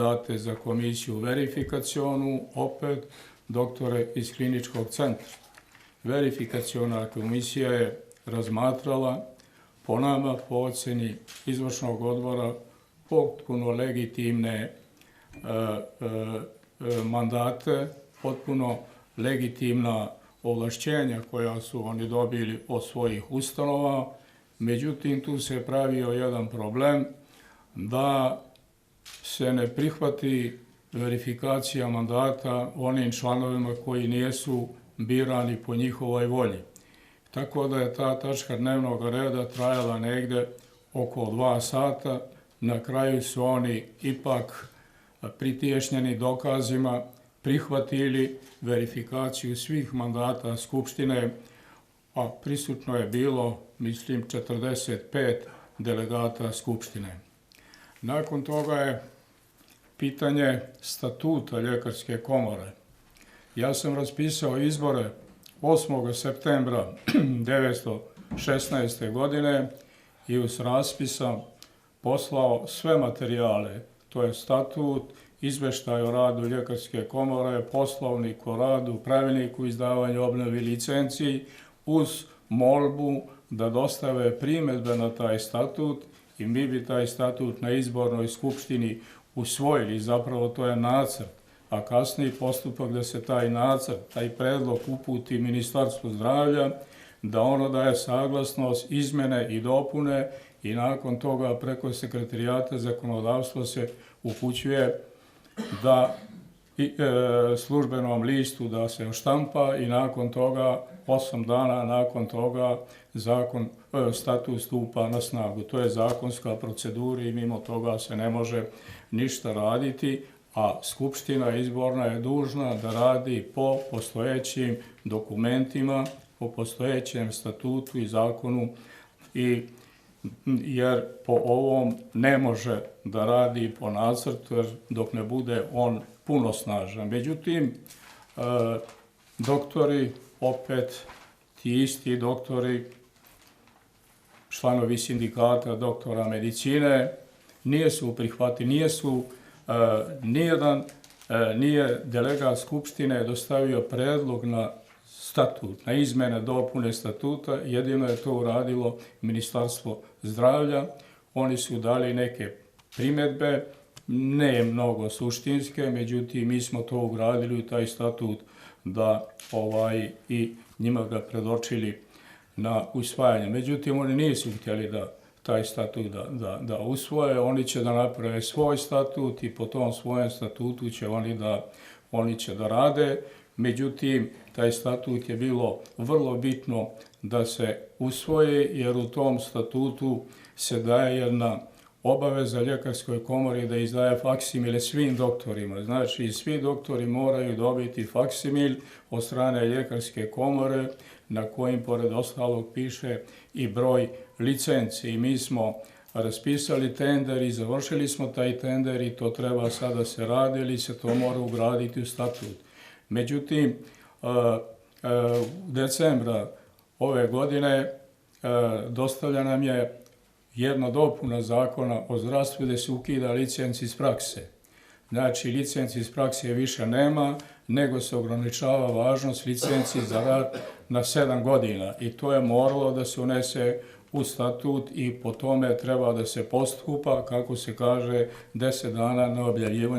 kandidate za komisiju verifikacionu, opet doktore iz kliničkog centra. Verifikaciona komisija je razmatrala po nama, po oceni izvršnog odbora, potpuno legitimne mandate, potpuno legitimna ovlašćenja koja su oni dobili od svojih ustanova. Međutim, tu se pravio jedan problem da se ne prihvati verifikacija mandata onim članovima koji nisu birani po njihovoj volji. Tako da je ta tačka dnevnog reda trajala negde oko 2 sata. Na kraju su oni ipak pritješnjeni dokazima prihvatili verifikaciju svih mandata Skupštine, a prisutno je bilo, mislim, 45 delegata Skupštine. Nakon toga je pitanje statuta Ljekarske komore. Ja sam raspisao izbore 8. septembra 1916. godine i uz raspis sam poslao sve materijale, to je statut, izveštaj o radu Ljekarske komore, poslovnik o radu, pravilnik o izdavanju, obnovi licenciji, uz molbu da dostave primjedbe na taj statut i mi bi taj statut na izbornoj skupštini usvojili. Zapravo to je nacrt, a kasniji postupak da se taj nacrt, taj predlog uputi Ministarstvu zdravlja, da ono daje saglasnost, izmene i dopune i nakon toga preko Sekretarijata zakonodavstva se upućuje da službenom listu da se odštampa i nakon toga, 8 dana nakon toga, statut stupa na snagu. To je zakonska procedura i mimo toga se ne može ništa raditi, a Skupština izborna je dužna da radi po postojećim dokumentima, po postojećem statutu i zakonu, jer po ovom ne može da radi po nacrtu, jer dok ne bude on punosnažan. Međutim, doktori, opet ti isti doktori, članovi sindikata doktora medicine, nijesu prihvatili, nijedan nije delegat Skupštine dostavio predlog na statut, na izmene, dopune statuta, jedino je to uradilo Ministarstvo zdravlja. Oni su dali neke primjedbe, ne mnogo suštinske, međutim mi smo to ugradili u taj statut da i njima ga predočili na usvajanje. Međutim, oni nisu htjeli da taj statut da usvoje, oni će da naprave svoj statut i po tom svojem statutu će oni da rade. Međutim, taj statut je bilo vrlo bitno da se usvoje, jer u tom statutu se daje jedna obaveza Ljekarskoj komori da izdaje faksimile svim doktorima. Znači, svi doktori moraju dobiti faksimil od strane Ljekarske komore na kojim, pored ostalog, piše i broj licence. I mi smo raspisali tender i završili smo taj tender i to treba sada se radi ili se to mora ugraditi u statut. Međutim, decembra ove godine dostavlja nam je jedna dopuna zakona o zdravstvu gde se ukida licenci iz prakse. Znači, licenci iz prakse više nema, nego se ograničava važnost licenci za rad na 7 godina. I to je moralo da se unese u statut i po tome treba da se postupa, kako se kaže, 10 dana na objavljivanje